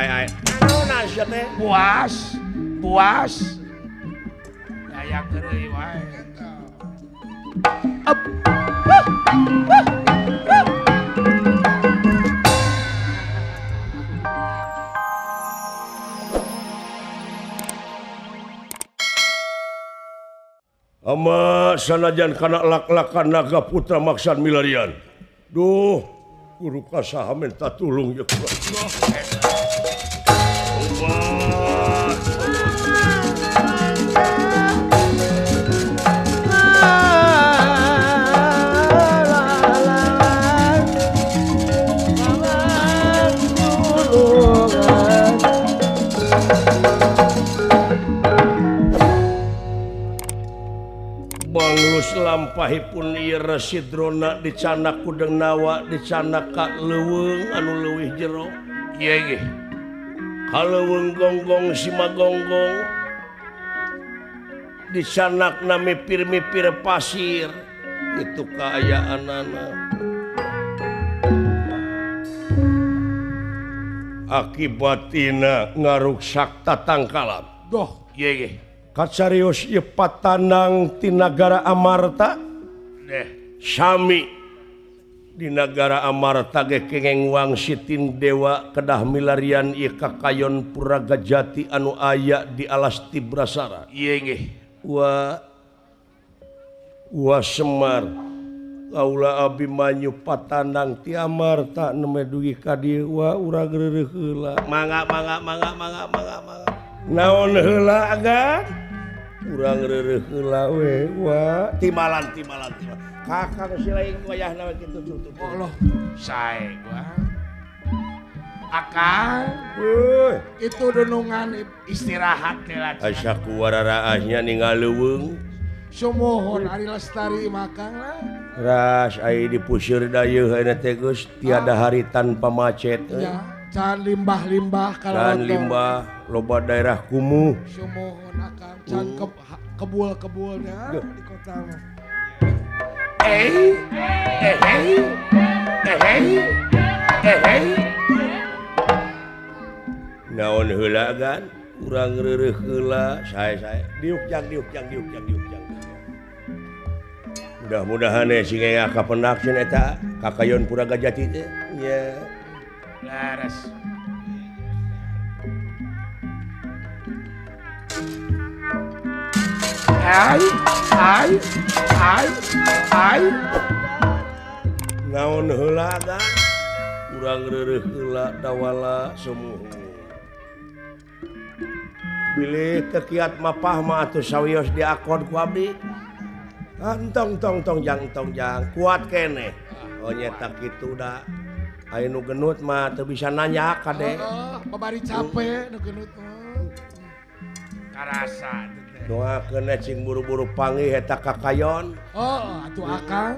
ai. Naon sia teh? Puas. Dayang deui wae. Ama sanajan kana lak-lakan naga putra maksan milarian. Duh, guru kasaha minta tulung ya kula. Banglus lampahipun ieu Residrona dicanak kudeng nawa dicanak ka leuweung anu leuwih jero. Iya nggih. Ka leuweung gonggong simagonggong dicanak na mipir-mipir pasir itu kaayaanana. Akibatina ngaruksak tatangkalan. Doh, iya nggih. Kacarios ieu patanang ti nagara Amarta. Sami di nagara Amarta ge kengeng wangsitin dewa kedah milarian ieu kakayon Puraga Jati anu aya di alas Tibrasara. Iya nggih. Wa Semar kaula Abimanyu patanang ti Amarta neme dugi ka dieu wa urang reureuh heula. Mangga. Naon heula gan? Urang reureuh heula we wa timalan. Kakang silaing wayahna we kitu tutup. Allah, sae gua. Akang, itu renungan istirahat teh lah. Asa kuwararaahnya ningaleuweung. Sumohon Ari Lestari makang lah. Ras ai dipuseur dayeuh ayeuna teh geus tiada hari tanpa macet. Ya, can limbah-limbah kalau Can limbah loba daerah kumuh. Sumohon akang can kebul-kebulnya di kota mah. Naon heula gan? Urang reureuh heula sae-sae. Diukjang. Mudah-mudahan singa kapendak cenah eta kakayon Puraga Jati teh. Nya. Laras. Ai. Naon heula gan? Urang reureuh heula dawala sumuhun. Bilih tekiat mapah mah atuh sawios diakon ku abdi. Tong jang kuat keneh. Oh nyata kitu da. Aya nu genut mah teu bisa nanya kade. Babari capek nu genut mah. Karasa teh. Doakeun cing buru-buru panggih eta kakayon. Oh, atuh akang.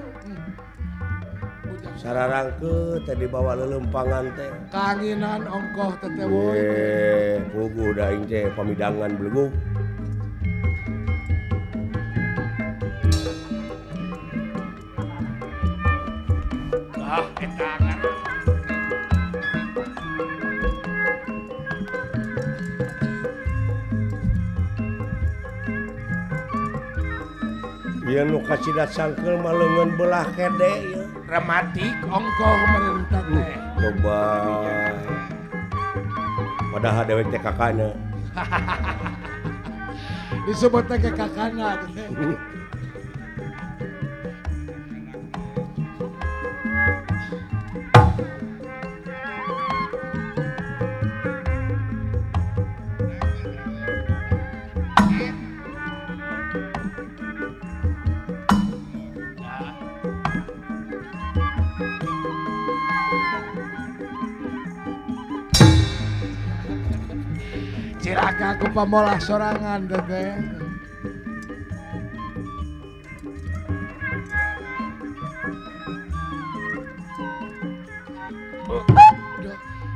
Sararangkeun teh dibawa lelempangan teh. Kanginan ongkoh teteh woy. Puguh da aing teh pamidangan belegug. Eta kan. Ieu nu kacidat sangkeul mah leungeun belah kede ieu. Rematik ongkoh merentah teh. Coba. Padahal dewek teh kakana. Disebut teh kakana teh. Ciraka aku pamolah sorangan teteh.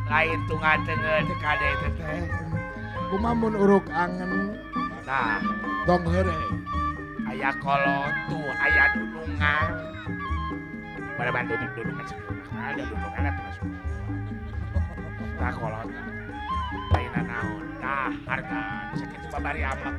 Lain tungan-tungan kade teteh. Kumamun uruk angen. Nah, tong heureuy. Aya kolot tuh, aya dudungan. Pada dudungan sekitar. Ada dudungan terus. Nah kolot. naon. Nah, harga sakitu babari amak.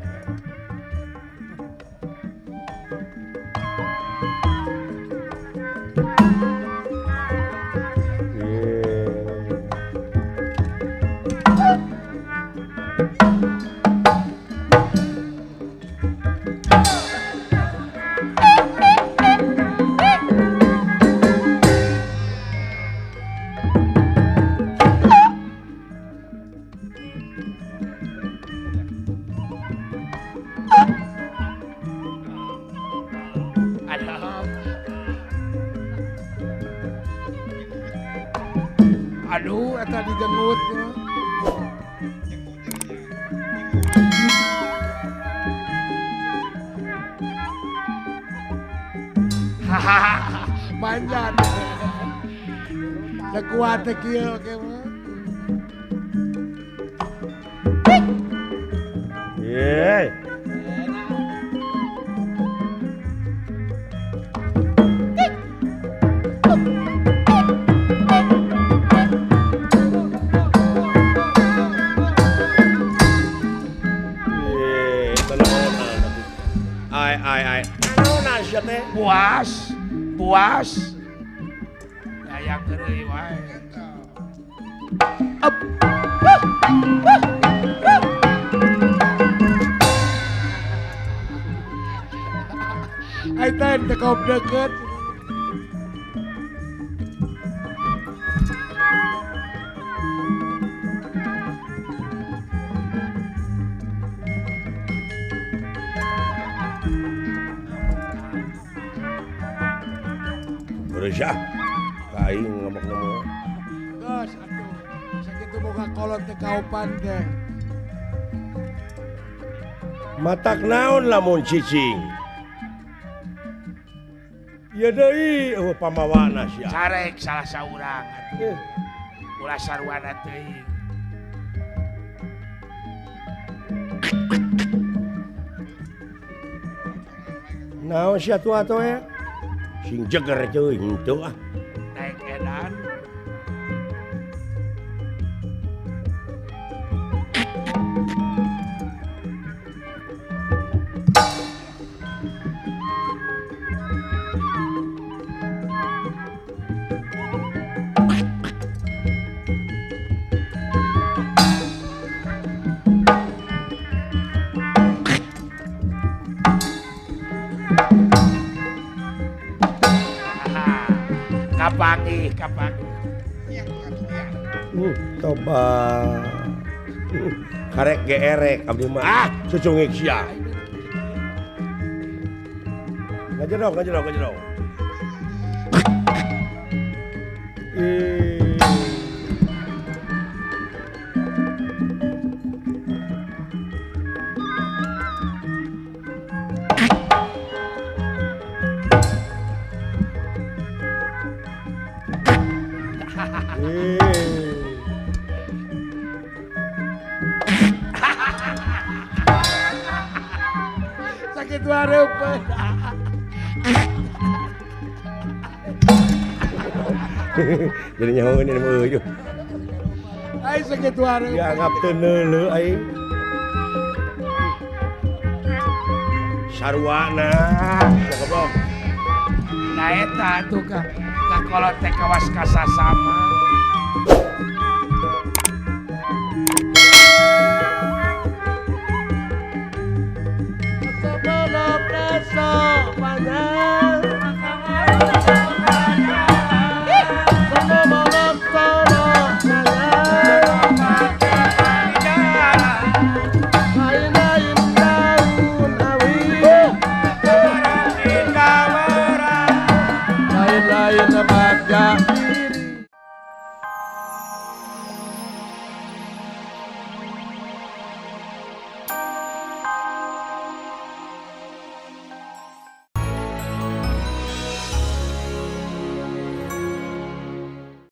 Aduh, eta dijengut. Manjan. Teu kuat teh kieu oke mah. Yeay. Ai. Naon sia teh? Puas. Dayang deui wae. Ai teh teu kop deukeut. Beresah. Kaing ngomong-ngomong. Geus atuh. Sakitu boga kolot teh kaupan teh. Matak naon lamun cicing? Ya deui pamawana sia. Carek salah saurang atuh. Ulah sarwana teuing. Naon sia tua atuh ya? Sing jeger teuing henteu ah. Naik edan. Kapangi. Coba. Karek geerek abdi mah. Cucungik sia. Ngajedok. Sakit wareupeun. Jadi nyaho ini mah euy. Ai sakit wareupeun. Dianggap teu neuleuh ai. Sarwana, goblok. Nah eta tuh kolot teh kawas kasasama. Sebelum besok